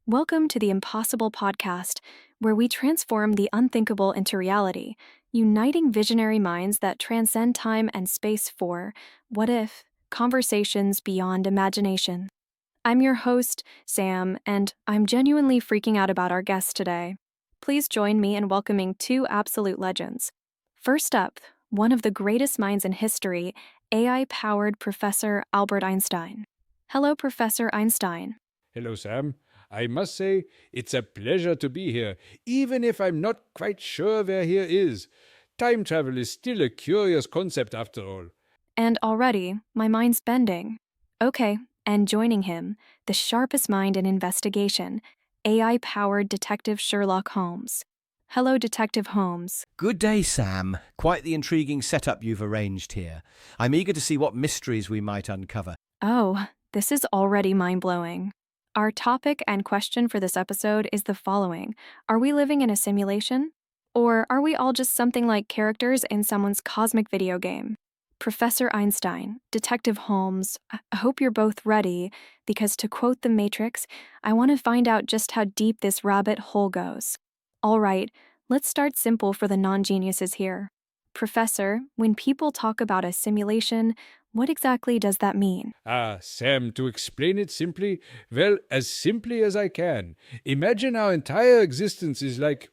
Welcome to the Impossible Podcast, where we transform the unthinkable into reality, uniting visionary minds that transcend time and space for what if conversations beyond imagination. I'm your host, Sam, and I'm genuinely freaking out about our guests today. Please join me in welcoming two absolute legends. First up, one of the greatest minds in history, AI-powered Professor Albert Einstein. Hello, Professor Einstein. Hello, Sam. I must say, it's a pleasure to be here, even if I'm not quite sure where here is. Time travel is still a curious concept after all. And already, my mind's bending. Okay, and joining him, the sharpest mind in investigation, AI-powered Detective Sherlock Holmes. Hello, Detective Holmes. Good day, Sam. Quite the intriguing setup you've arranged here. I'm eager to see what mysteries we might uncover. Oh, this is already mind-blowing. Our topic and question for this episode is the following. Are we living in a simulation? Or are we all just something like characters in someone's cosmic video game? Professor Einstein, Detective Holmes, I hope you're both ready, because to quote The Matrix, I want to find out just how deep this rabbit hole goes. All right, let's start simple for the non-geniuses here. Professor, when people talk about a simulation, what exactly does that mean? Sam, to explain it simply, well, as simply as I can. Imagine our entire existence is like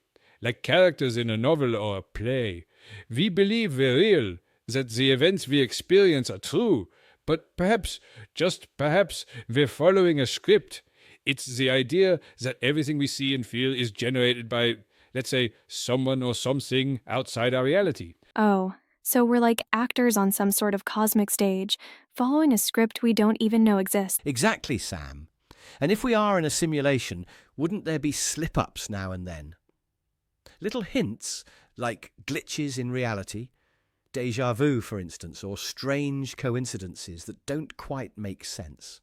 characters in a novel or a play. We believe we're real, that the events we experience are true, but perhaps, just perhaps, we're following a script. It's the idea that everything we see and feel is generated by, let's say, someone or something outside our reality. Oh, so we're like actors on some sort of cosmic stage, following a script we don't even know exists. Exactly, Sam. And if we are in a simulation, wouldn't there be slip-ups now and then? Little hints, like glitches in reality, déjà vu, for instance, or strange coincidences that don't quite make sense.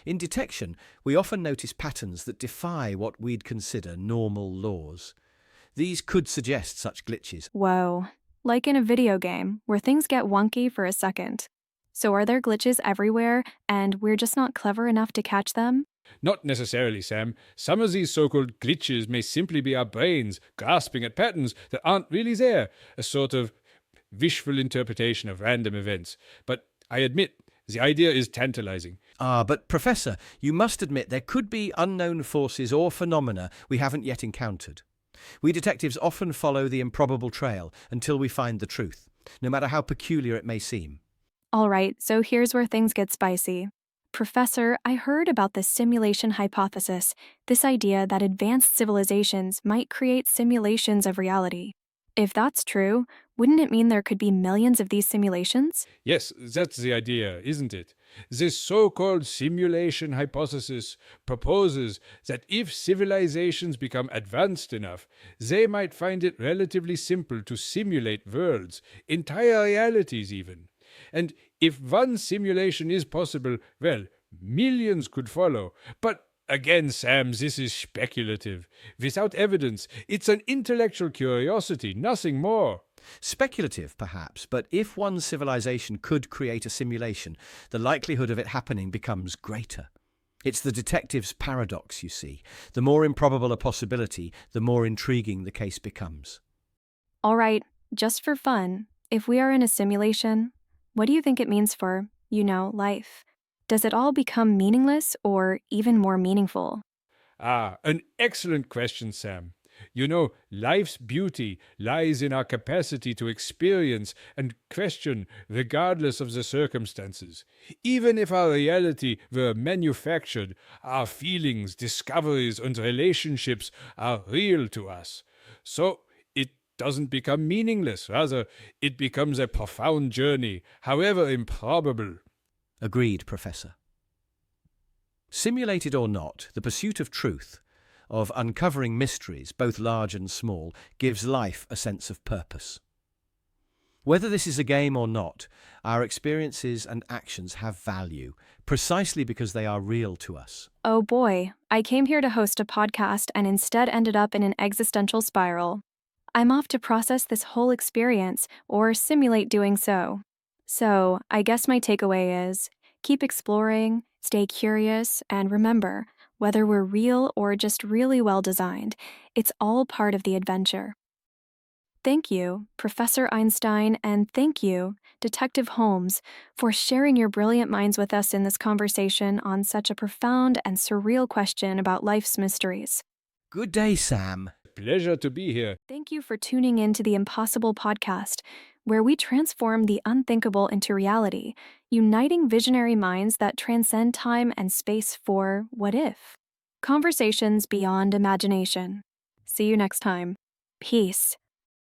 In detection, we often notice patterns that defy what we'd consider normal laws. These could suggest such glitches. Whoa, like in a video game, where things get wonky for a second. So are there glitches everywhere, and we're just not clever enough to catch them? Not necessarily, Sam. Some of these so-called glitches may simply be our brains grasping at patterns that aren't really there, a sort of wishful interpretation of random events. But I admit, the idea is tantalizing. But Professor, you must admit there could be unknown forces or phenomena we haven't yet encountered. We detectives often follow the improbable trail until we find the truth, no matter how peculiar it may seem. All right, so here's where things get spicy. Professor, I heard about the simulation hypothesis, this idea that advanced civilizations might create simulations of reality. If that's true, wouldn't it mean there could be millions of these simulations? Yes, that's the idea, isn't it? This so-called simulation hypothesis proposes that if civilizations become advanced enough, they might find it relatively simple to simulate worlds, entire realities even. And if one simulation is possible, well, millions could follow. But again, Sam, this is speculative. Without evidence, it's an intellectual curiosity, nothing more. Speculative, perhaps, but if one civilization could create a simulation, the likelihood of it happening becomes greater. It's the detective's paradox, you see. The more improbable a possibility, the more intriguing the case becomes. All right, just for fun, if we are in a simulation, what do you think it means for, life? Does it all become meaningless or even more meaningful? An excellent question, Sam. You know, life's beauty lies in our capacity to experience and question regardless of the circumstances. Even if our reality were manufactured, our feelings, discoveries, and relationships are real to us. So it doesn't become meaningless. Rather, it becomes a profound journey, however improbable. Agreed, Professor. Simulated or not, the pursuit of truth, of uncovering mysteries, both large and small, gives life a sense of purpose. Whether this is a game or not, our experiences and actions have value, precisely because they are real to us. Oh boy, I came here to host a podcast and instead ended up in an existential spiral. I'm off to process this whole experience, or simulate doing so. So, I guess my takeaway is, keep exploring, stay curious, and remember, Whether we're real or just really well designed, it's all part of the adventure. Thank you, Professor Einstein, and thank you, Detective Holmes, for sharing your brilliant minds with us in this conversation on such a profound and surreal question about life's mysteries. Good day, Sam. Pleasure to be here. Thank you for tuning in to the Impossible podcast, where we transform the unthinkable into reality, uniting visionary minds that transcend time and space for what if? Conversations beyond imagination. See you next time. Peace.